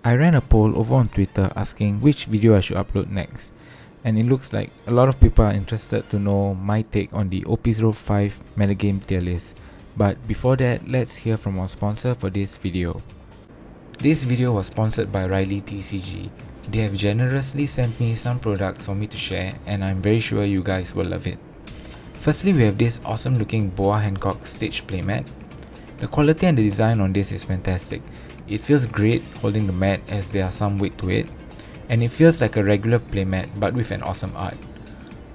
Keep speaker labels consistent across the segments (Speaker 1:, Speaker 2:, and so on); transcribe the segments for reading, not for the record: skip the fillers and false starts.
Speaker 1: I ran a poll over on Twitter asking which video I should upload next, and it looks like a lot of people are interested to know my take on the OP05 Metagame tier list. But before that, let's hear from our sponsor for this video. This video was sponsored by ReillyTCG. They have generously sent me some products for me to share, and I'm very sure you guys will love it. Firstly, we have this awesome looking Boa Hancock stage playmat. The quality and the design on this is fantastic. It feels great holding the mat as there are some weight to it, and it feels like a regular playmat but with an awesome art.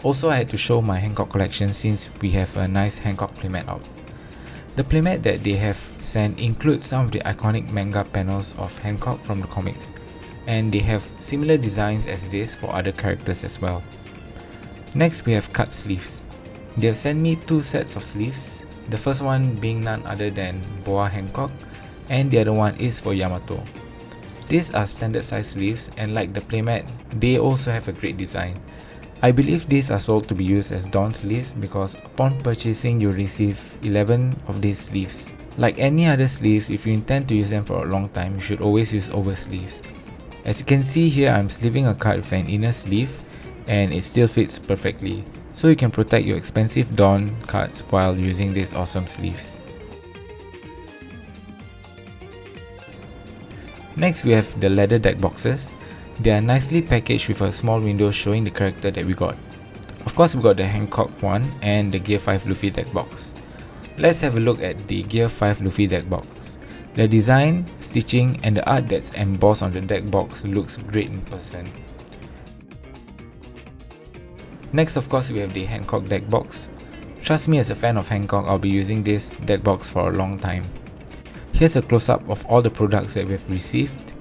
Speaker 1: Also, I had to show my Hancock collection since we have a nice Hancock playmat out. The playmat that they have sent includes some of the iconic manga panels of Hancock from the comics, and they have similar designs as this for other characters as well. Next, we have cut sleeves. They have sent me two sets of sleeves, the first one being none other than Boa Hancock, and the other one is for Yamato. These are standard size sleeves, and like the playmat, they also have a great design. I believe these are sold to be used as Dawn sleeves because upon purchasing you'll receive 11 of these sleeves. Like any other sleeves, if you intend to use them for a long time, you should always use over sleeves. As you can see here, I'm sleeving a card with an inner sleeve and it still fits perfectly. So you can protect your expensive Dawn cards while using these awesome sleeves. Next, we have the leather deck boxes. They are nicely packaged with a small window showing the character that we got. Of course, we got the Hancock one and the Gear 5 Luffy deck box. Let's have a look at the Gear 5 Luffy deck box. The design, stitching and the art that's embossed on the deck box looks great in person. Next, of course, we have the Hancock deck box. Trust me, as a fan of Hancock, I'll be using this deck box for a long time. Here's a close-up of all the products that we've received.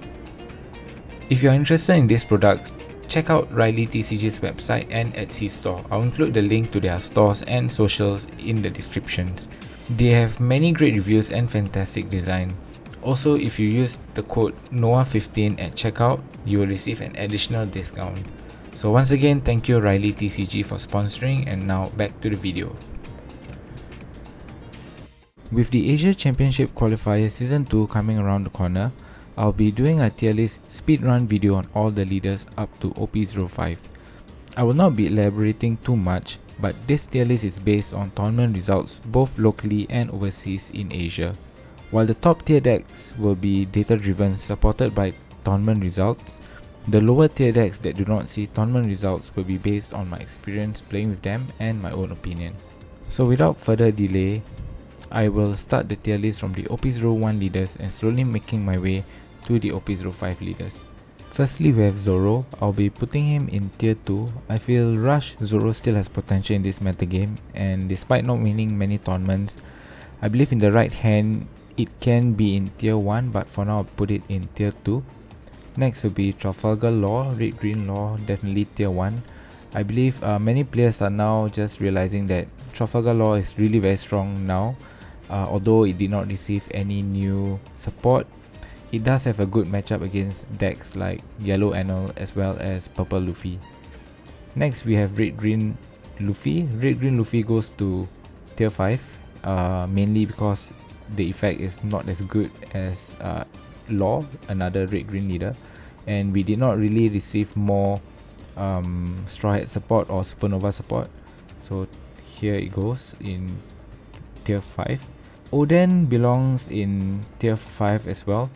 Speaker 1: If you're interested in these products, check out ReillyTCG's website and Etsy store. I'll include the link to their stores and socials in the descriptions. They have many great reviews and fantastic design. Also, if you use the code NOAH15 at checkout, you will receive an additional discount. So once again, thank you ReillyTCG for sponsoring, and now back to the video. With the Asia Championship Qualifier Season 2 coming around the corner, I'll be doing a tier list speedrun video on all the leaders up to OP05. I will not be elaborating too much, but this tier list is based on tournament results both locally and overseas in Asia. While the top tier decks will be data driven, supported by tournament results, the lower tier decks that do not see tournament results will be based on my experience playing with them and my own opinion. So without further delay, I will start the tier list from the OP01 leaders and slowly making my way to the OP05 leaders. Firstly, we have Zoro. I'll be putting him in tier 2. I feel Rush Zoro still has potential in this metagame, and despite not winning many tournaments, I believe in the right hand it can be in tier 1, but for now I'll put it in tier 2. Next will be Trafalgar Law, Red Green Law, definitely tier 1. I believe many players are now just realizing that Trafalgar Law is really very strong now. Although it did not receive any new support, it does have a good matchup against decks like Yellow Anal as well as Purple Luffy. Next, we have Red Green Luffy. Red Green Luffy goes to tier 5, mainly because the effect is not as good as Law, another Red Green leader, and we did not really receive more Straw Hat support or Supernova support, so here it goes in tier 5. Oden belongs in tier 5 as well,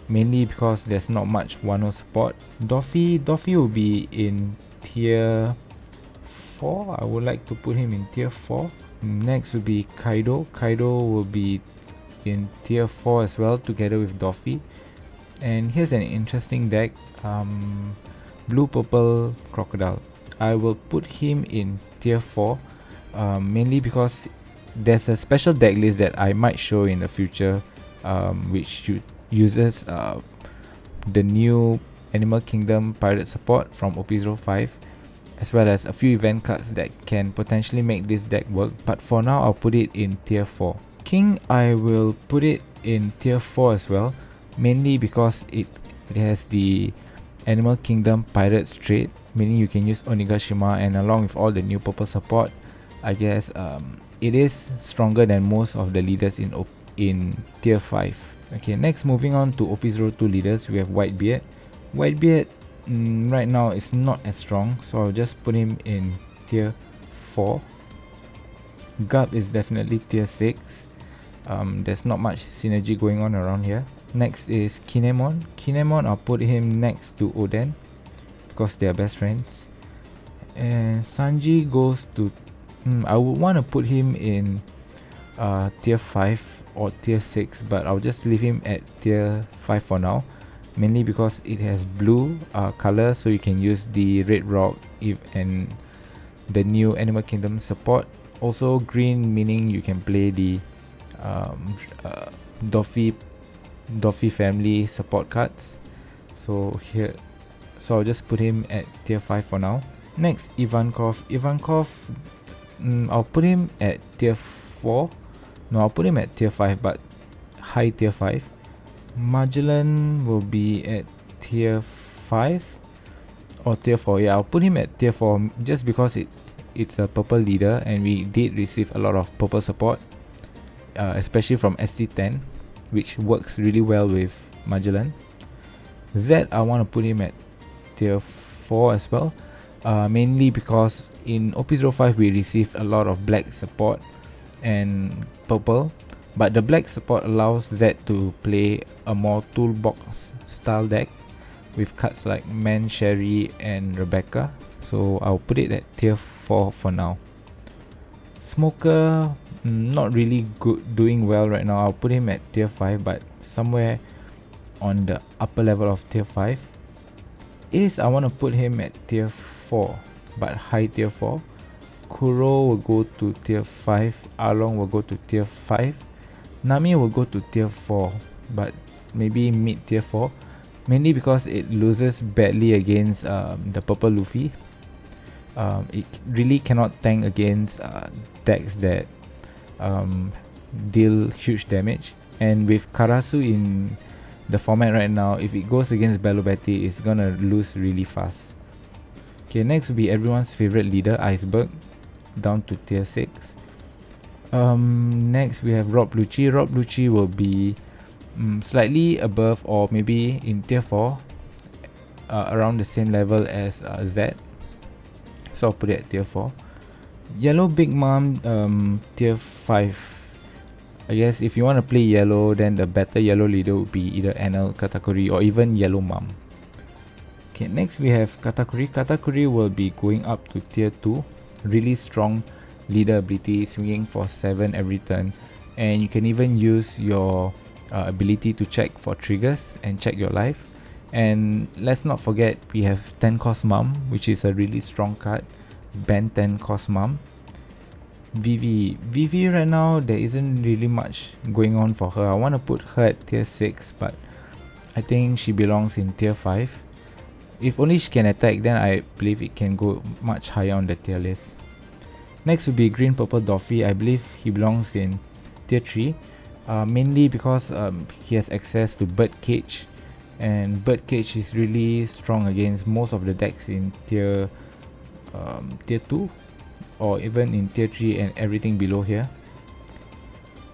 Speaker 1: mainly because there's not much Wano support. Doffy will be in tier 4. I would like to put him in tier 4. Next will be Kaido. Kaido will be in tier 4 as well, together with Doffy. And here's an interesting deck, Blue Purple Crocodile. I will put him in tier 4, mainly because there's a special deck list that I might show in the future, which uses the new Animal Kingdom Pirate support from OP05, as well as a few event cards that can potentially make this deck work, but for now I'll put it in tier 4. King, I will put it in tier 4 as well, mainly because it has the Animal Kingdom Pirates trait, meaning you can use Onigashima, and along with all the new purple support, I guess it is stronger than most of the leaders in tier 5. Okay, next moving on to OP02 leaders, we have Whitebeard. Whitebeard right now is not as strong, so I'll just put him in tier 4. Gub is definitely tier 6. There's not much synergy going on around here. Next is Kinemon. Kinemon, I'll put him next to Oden because they are best friends. And Sanji goes to I would want to put him in tier 5 or tier 6, but I'll just leave him at tier 5 for now, mainly because it has blue color, so you can use the red rock and the new Animal Kingdom support. Also green, meaning you can play the Doffy family support cards. So I'll just put him at tier 5 for now. Next, Ivankov. I'll put him at tier 4. No, I'll put him at tier 5, but high tier 5. Magellan will be at tier 5 or tier 4. Yeah, I'll put him at tier 4 just because it's a purple leader and we did receive a lot of purple support, especially from ST10, which works really well with Magellan. Zed, I want to put him at tier 4 as well, mainly because in OP05 we received a lot of black support and purple, but the black support allows Zed to play a more toolbox style deck with cards like Man, Sherry and Rebecca, so I'll put it at tier 4 for now. Smoker, not really doing well right now. I'll put him at tier 5, but somewhere on the upper level of tier 5. Ace, I want to put him at tier 4, but high tier 4. Kuro will go to tier 5. Arlong will go to tier 5. Nami will go to tier 4, but maybe mid tier 4, mainly because it loses badly against the purple Luffy. It really cannot tank against decks that deal huge damage, and with Karasu in the format right now, if it goes against Belo Betty, it's gonna lose really fast. Okay, next will be everyone's favorite leader, Iceberg, down to tier 6. Next we have Rob Lucci. Rob Lucci will be slightly above or maybe in tier 4, around the same level as Zed, so I'll put it at tier 4. Yellow Big Mom, tier 5. I guess if you want to play yellow, then the better yellow leader would be either Enel, Katakuri or even Yellow Mom. Okay, next we have Katakuri. Katakuri will be going up to tier 2. Really strong leader ability, swinging for 7 every turn, and you can even use your ability to check for triggers and check your life. And let's not forget we have 10 cost Mom, which is a really strong card. Ban 10 cost Mom. Vivi right now there isn't really much going on for her. I want to put her at tier 6, but I think she belongs in tier 5. If only she can attack, then I believe it can go much higher on the tier list. Next will be Green Purple Doffy. I believe he belongs in tier 3, mainly because he has access to Birdcage, and Birdcage is really strong against most of the decks in tier 2 or even in tier 3 and everything below here.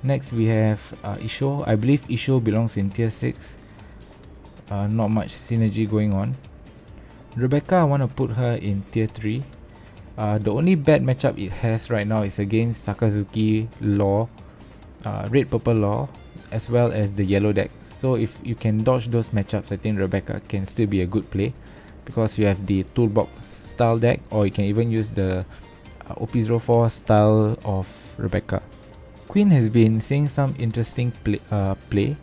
Speaker 1: Next we have Isho. I believe Isho belongs in tier 6. Not much synergy going on. Rebecca, I want to put her in tier 3. The only bad matchup it has right now is against Sakazuki Law, Red Purple Law, as well as the yellow deck. So if you can dodge those matchups, I think Rebecca can still be a good play, because you have the toolbox style deck, or you can even use the OP04 style of Rebecca. Queen has been seeing some interesting play.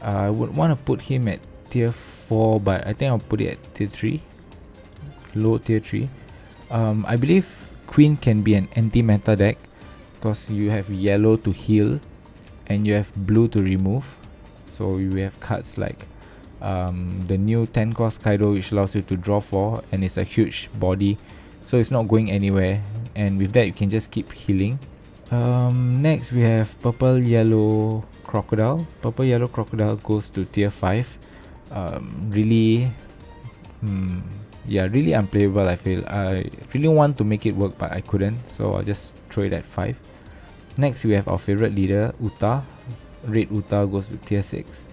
Speaker 1: I would want to put him at tier 4, but I think I'll put it at tier 3, low tier 3. I believe Queen can be an anti-meta deck because you have yellow to heal and you have blue to remove. So you have cards like the new 10 cost Kaido, which allows you to draw 4 and it's a huge body, so it's not going anywhere, and with that you can just keep healing. Next we have Purple Yellow Crocodile. Purple Yellow Crocodile goes to tier 5. Really unplayable. I feel I really want to make it work, but I couldn't, so I'll just throw it at 5. Next we have our favorite leader, Uta. Red Uta goes to tier 6.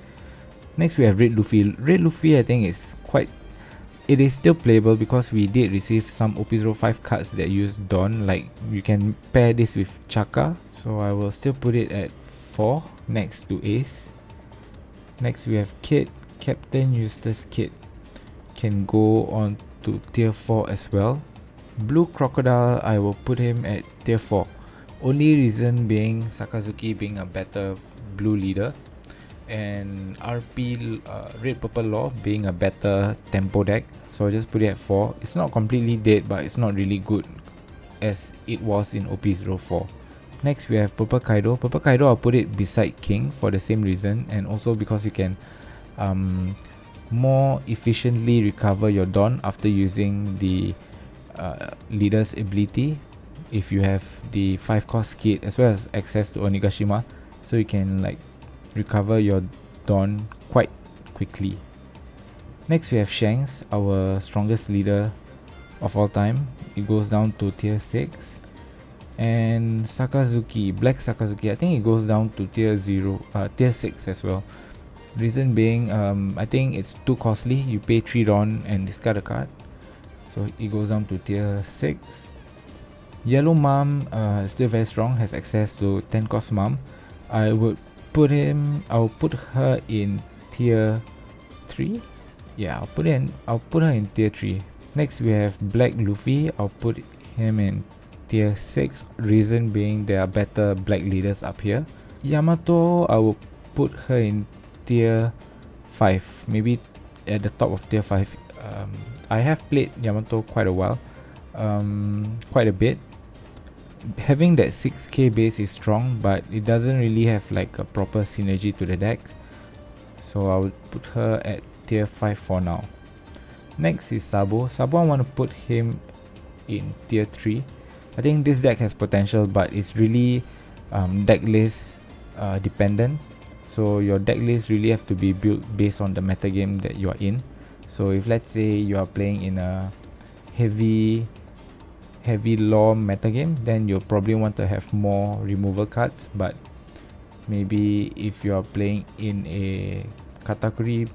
Speaker 1: Next we have Red Luffy. Red Luffy I think is it is still playable because we did receive some OP05 cards that use Dawn, like you can pair this with Chaka, so I will still put it at 4 next to Ace. Next we have Kid. Captain Eustace Kid can go on to tier 4 as well. Blue Crocodile, I will put him at tier 4. Only reason being Sakazuki being a better blue leader, and RP Red Purple Law being a better tempo deck, so I'll just put it at 4. It's not completely dead, but it's not really good as it was in OP04. Next we have Purple Kaido. Purple Kaido, I'll put it beside King for the same reason, and also because you can more efficiently recover your Dawn after using the leader's ability if you have the 5 cost kit as well as access to Onigashima, so you can like recover your Dawn quite quickly. Next we have Shanks, our strongest leader of all time. It goes down to tier 6. And Sakazuki, Black Sakazuki, I think it goes down to tier 6 as well. Reason being, I think it's too costly. You pay 3 Dawn and discard a card, so it goes down to tier 6. Yellow Mom is still very strong, has access to 10 cost Mom. I'll put her in tier 3. Yeah, I'll put her in tier 3. Next we have Black Luffy. I'll put him in tier 6. Reason being there are better black leaders up here. Yamato, I will put her in tier 5, maybe at the top of tier 5. I have played Yamato quite a while, quite a bit. Having that 6k base is strong, but it doesn't really have like a proper synergy to the deck, so I will put her at tier 5 for now. Next is Sabo. Sabo, I want to put him in tier 3. I think this deck has potential, but it's really deck list dependent, so your deck list really have to be built based on the metagame that you are in. So if let's say you are playing in a heavy law metagame, then you'll probably want to have more removal cards, but maybe if you are playing in a Katakuri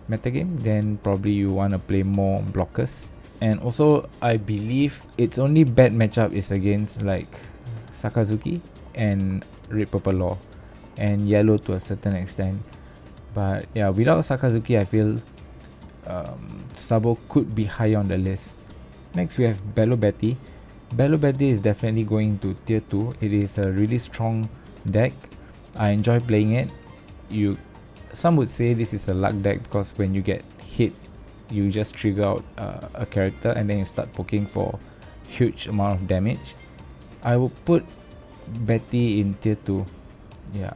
Speaker 1: metagame, then probably you want to play more blockers. And also I believe its only bad matchup is against like Sakazuki and Red Purple Law and Yellow to a certain extent, but yeah, without Sakazuki I feel Sabo could be high on the list. Next we have Bello Betty. Bello Betty is definitely going to tier 2. It is a really strong deck. I enjoy playing it. Some would say this is a luck deck because when you get hit, you just trigger out a character and then you start poking for huge amount of damage. I will put Betty in tier 2. Yeah.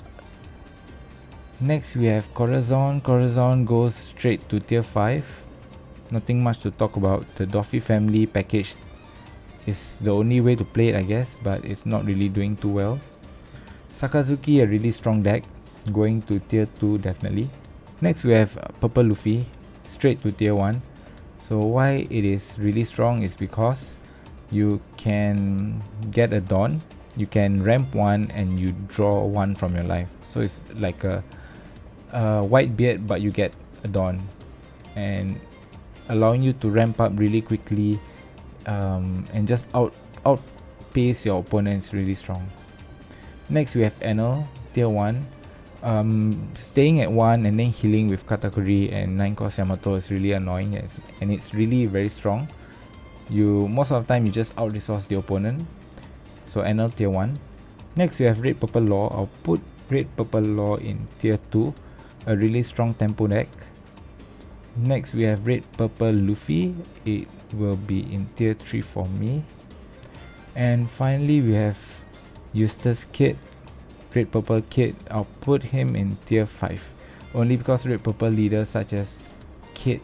Speaker 1: Next we have Corazon. Corazon goes straight to tier 5. Nothing much to talk about. The Doffy family package is the only way to play it, I guess, but it's not really doing too well. Sakazuki, a really strong deck, going to tier 2 definitely. Next we have Purple Luffy, straight to tier 1. So why it is really strong is because you can get a Dawn, you can ramp 1 and you draw 1 from your life. So it's like a white beard, but you get a Dawn, and allowing you to ramp up really quickly and just outpace your opponents really strong. Next we have Enel, tier 1. Staying at 1 and then healing with Katakuri and 9 cost Yamato is really annoying, and it's really very strong. Most of the time you just out resource the opponent. So Enel tier 1. Next we have Red Purple Law. I'll put Red Purple Law in tier 2, a really strong tempo deck. Next we have Red Purple Luffy. It will be in tier 3 for me. And finally we have Eustace Kid, Red Purple Kid. I'll put him in tier 5 only because Red Purple leaders such as Kid,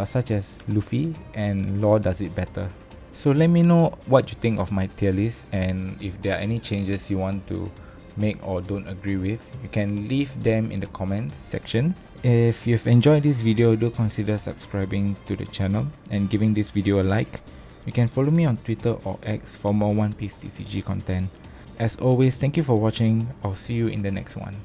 Speaker 1: such as Luffy and Law does it better. So let me know what you think of my tier list, and if there are any changes you want to make or don't agree with, you can leave them in the comments section. If you've enjoyed this video, do consider subscribing to the channel and giving this video a like. You can follow me on Twitter or X for more One Piece TCG content. As always, thank you for watching. I'll see you in the next one.